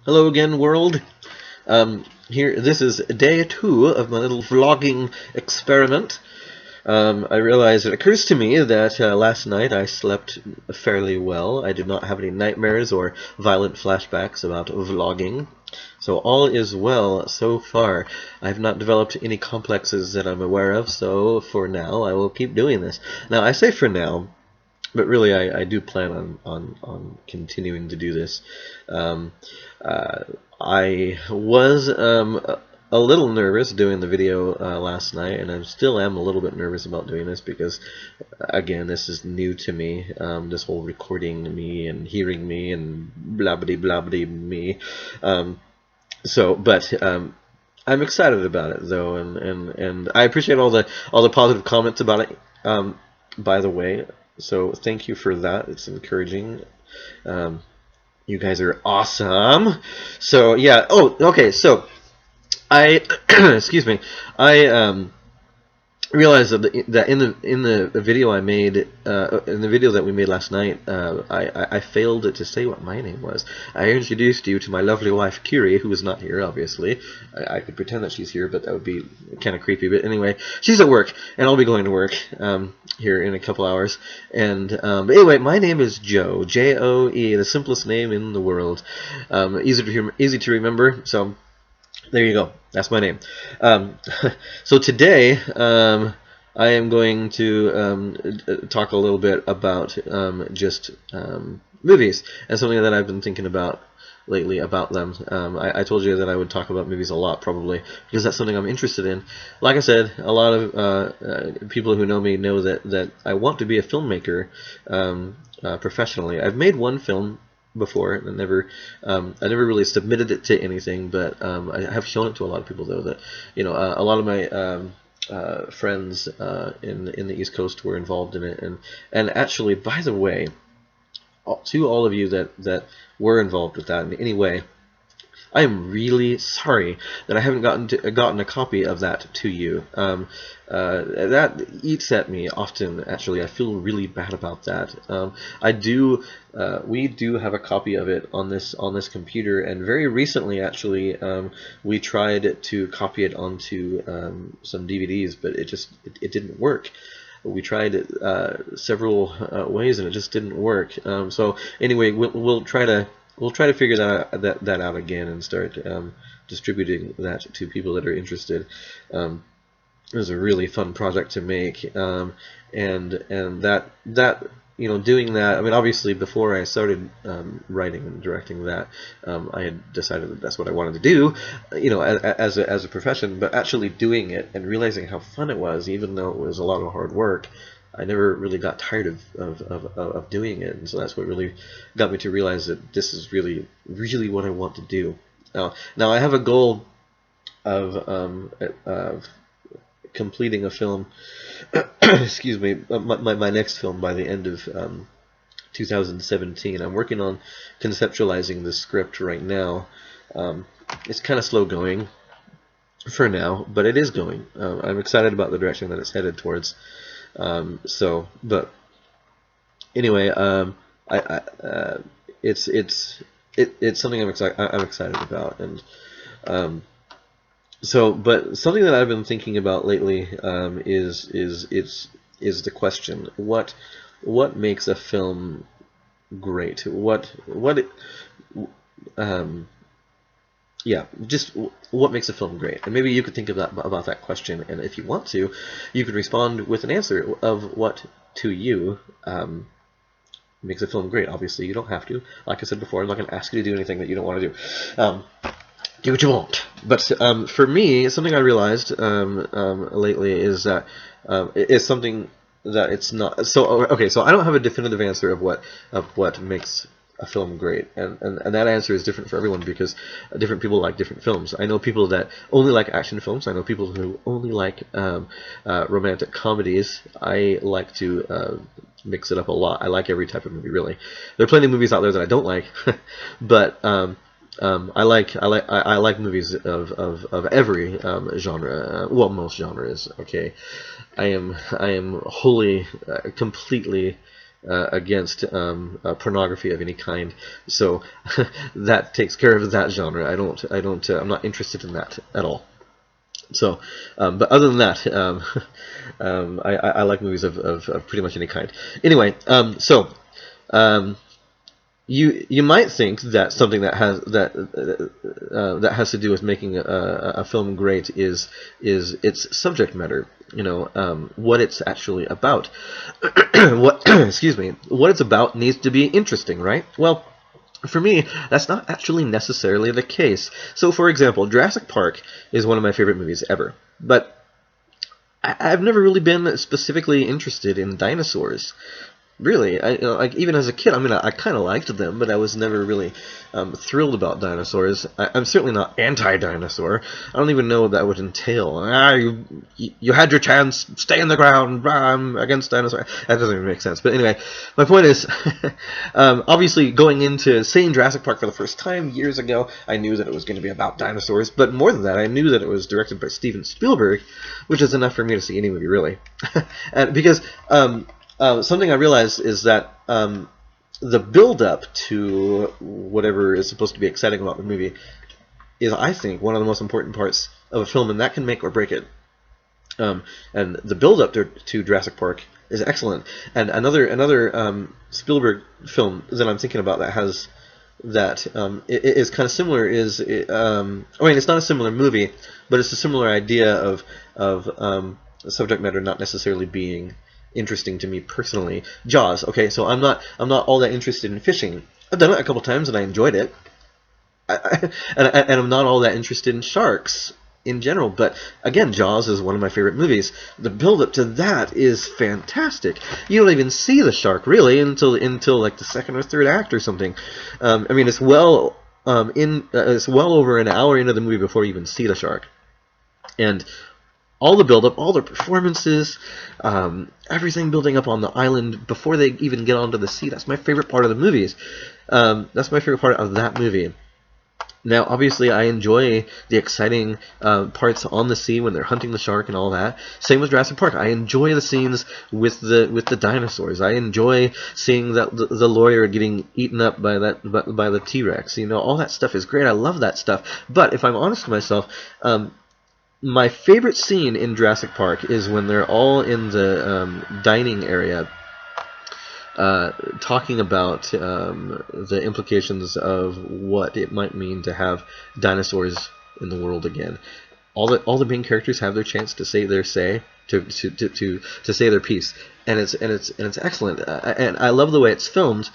Hello again, world. Here, this is day 2 of my little vlogging experiment. I realize it occurs to me that last night I slept fairly well. I did not have any nightmares or violent flashbacks about vlogging. So all is well so far. I have not developed any complexes that I'm aware of, so for now I will keep doing this. Now, I say for now, but really I do plan on continuing to do this. Um, uh, I was a little nervous doing the video last night, and I still am a little bit nervous about doing this because, again, this is new to me. This whole recording me and hearing me and blabbity blabbity me. But I'm excited about it though, and I appreciate all the positive comments about it. By the way, so thank you for that. It's encouraging. Um, you guys are awesome. So yeah. Oh, okay. So I excuse me. I realized that in the video I made in the video that we made last night, I failed to say what my name was. I introduced you to my lovely wife Kiri, who is not here, obviously. I could pretend that she's here, but that would be kind of creepy. But anyway, she's at work, and I'll be going to work here in a couple hours. And but anyway, my name is Joe, Joe, the simplest name in the world. Easy to remember. So there you go. That's my name. Um, so today, I am going to talk a little bit about just movies and something that I've been thinking about lately about them. I told you that I would talk about movies a lot, probably, because that's something I'm interested in. Like I said, a lot of people who know me know that I want to be a filmmaker professionally. I've made one film before, and I never really submitted it to anything, but I have shown it to a lot of people though. That a lot of my friends in the East Coast were involved in it, and actually, by the way, to all of you that were involved with that in any way, I am really sorry that I haven't gotten a copy of that to you. That eats at me often. Actually, I feel really bad about that. We do have a copy of it on this computer, and very recently, actually, we tried to copy it onto some DVDs, but it didn't work. We tried it several ways, and it just didn't work. So anyway, we'll try to figure that out again and start distributing that to people that are interested. It was a really fun project to make, and that doing that. I mean, obviously, before I started writing and directing that, I had decided that that's what I wanted to do, as a profession. But actually doing it and realizing how fun it was, even though it was a lot of hard work, I never really got tired of doing it, and so that's what really got me to realize that this is really, really what I want to do. Now I have a goal of completing a film, excuse me, my next film by the end of 2017. I'm working on conceptualizing the script right now. It's kind of slow going for now, but it is going. I'm excited about the direction that it's headed towards. But anyway, it's something I'm excited about, and but something that I've been thinking about lately is the question: what makes a film great? Just what makes a film great? And maybe you could think about that question, and if you want to, you could respond with an answer of what to you makes a film great. Obviously, you don't have to. Like I said before, I'm not going to ask you to do anything that you don't want to do. Do what you want. But for me, something I realized lately is that it's something that it's not. So okay, so I don't have a definitive answer of what makes a film great, and that answer is different for everyone because different people like different films. I know people that only like action films. I know people who only like romantic comedies. I like to mix it up a lot. I like every type of movie, really. There are plenty of movies out there that I don't like, but I like movies of every genre. Well, most genres. Okay, I am wholly, completely against pornography of any kind. So that takes care of that genre. I'm not interested in that at all. So, but other than that, I like movies of pretty much any kind. Anyway, you might think that something that has to do with making a film great is its subject matter. What it's actually about. Excuse me, what it's about needs to be interesting, right? Well, for me, that's not actually necessarily the case. So, for example, Jurassic Park is one of my favorite movies ever, but I've never really been specifically interested in dinosaurs. Really, like even as a kid, I kind of liked them, but I was never really thrilled about dinosaurs. I'm certainly not anti-dinosaur. I don't even know what that would entail. You had your chance, stay in the ground, I'm against dinosaurs. That doesn't even make sense. But anyway, my point is, obviously going into seeing Jurassic Park for the first time years ago, I knew that it was going to be about dinosaurs, but more than that, I knew that it was directed by Steven Spielberg, which is enough for me to see any movie, really. And because something I realized is that the build-up to whatever is supposed to be exciting about the movie is, I think, one of the most important parts of a film, and that can make or break it. And the build-up to Jurassic Park is excellent. And another Spielberg film that I'm thinking about that has that it is kind of similar is it's not a similar movie, but it's a similar idea of subject matter not necessarily being interesting to me personally. Jaws. Okay, so I'm not all that interested in fishing. I've done it a couple times and I enjoyed it. And I'm not all that interested in sharks in general. But again, Jaws is one of my favorite movies. The build-up to that is fantastic. You don't even see the shark really until like the second or third act or something. It's well over an hour into the movie before you even see the shark. And all the build-up, all the performances, everything building up on the island before they even get onto the sea. That's my favorite part of the movies. That's my favorite part of that movie. Now, obviously, I enjoy the exciting parts on the sea when they're hunting the shark and all that. Same with Jurassic Park. I enjoy the scenes with the dinosaurs. I enjoy seeing that the lawyer getting eaten up by the T-Rex. All that stuff is great. I love that stuff. But if I'm honest with myself, my favorite scene in Jurassic Park is when they're all in the dining area talking about the implications of what it might mean to have dinosaurs in the world again. All the main characters have their chance to say their say, to say their piece, and it's excellent. And I love the way it's filmed.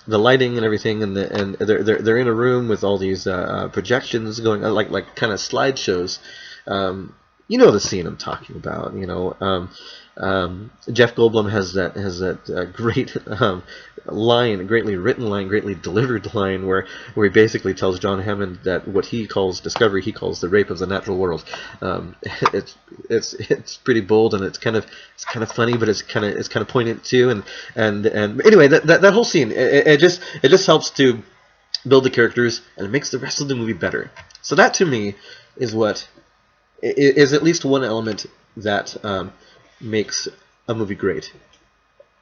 The lighting and everything, and they're in a room with all these projections going on, like kind of slideshows. The scene I'm talking about. Jeff Goldblum has that great line, greatly written line, greatly delivered line, where he basically tells John Hammond that what he calls discovery, he calls the rape of the natural world. It's pretty bold, and it's kind of funny, but it's kind of poignant too. And anyway, that whole scene, it just helps to build the characters, and it makes the rest of the movie better. So that to me is what is at least one element that makes a movie great.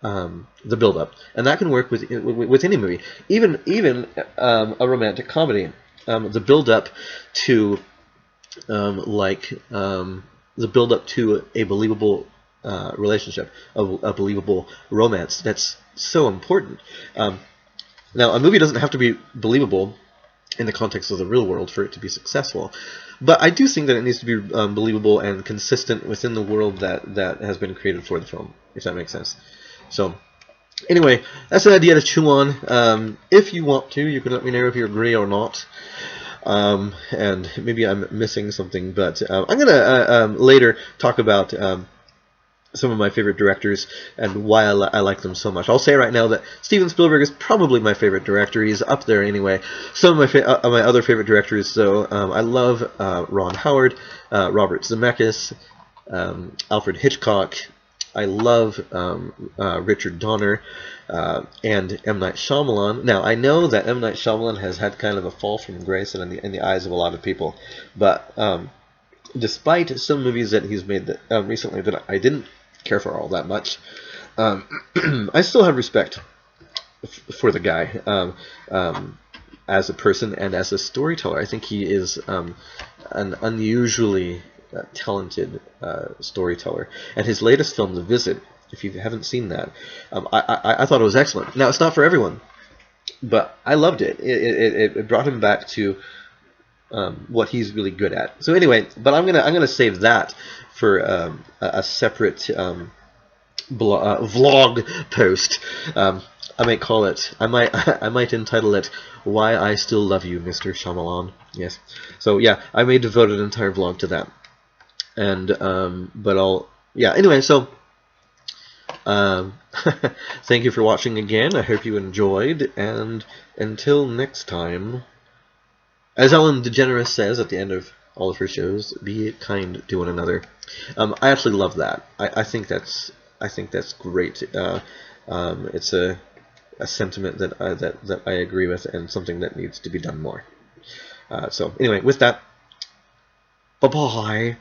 The build-up, and that can work with any movie, even a romantic comedy. The build-up to the build-up to a believable relationship, a believable romance. That's so important. Now, a movie doesn't have to be believable in the context of the real world for it to be successful. But I do think that it needs to be believable and consistent within the world that has been created for the film, if that makes sense. So, anyway, that's an idea to chew on. If you want to, you can let me know if you agree or not. And maybe I'm missing something, but I'm going to later talk about some of my favorite directors and why I like them so much. I'll say right now that Steven Spielberg is probably my favorite director. He's up there anyway. Some of my other favorite directors, though, I love Ron Howard, Robert Zemeckis, Alfred Hitchcock. I love Richard Donner and M. Night Shyamalan. Now, I know that M. Night Shyamalan has had kind of a fall from grace in the eyes of a lot of people, but despite some movies that he's made that recently that I didn't care for all that much, I still have respect for the guy as a person and as a storyteller. I think he is an unusually talented storyteller. And his latest film, The Visit, if you haven't seen that, I thought it was excellent. Now, it's not for everyone, but I loved it. It brought him back to what he's really good at. So anyway, but I'm gonna save that for a separate vlog post. I might call it. I might entitle it "Why I Still Love You, Mr. Shyamalan." Yes. So yeah, I may devote an entire vlog to that. And but I'll yeah. Anyway, so thank you for watching again. I hope you enjoyed, and until next time, as Ellen DeGeneres says at the end of all of her shows, be kind to one another. I actually love that. I think that's great. It's a sentiment that I agree with, and something that needs to be done more. So anyway, with that, bye bye.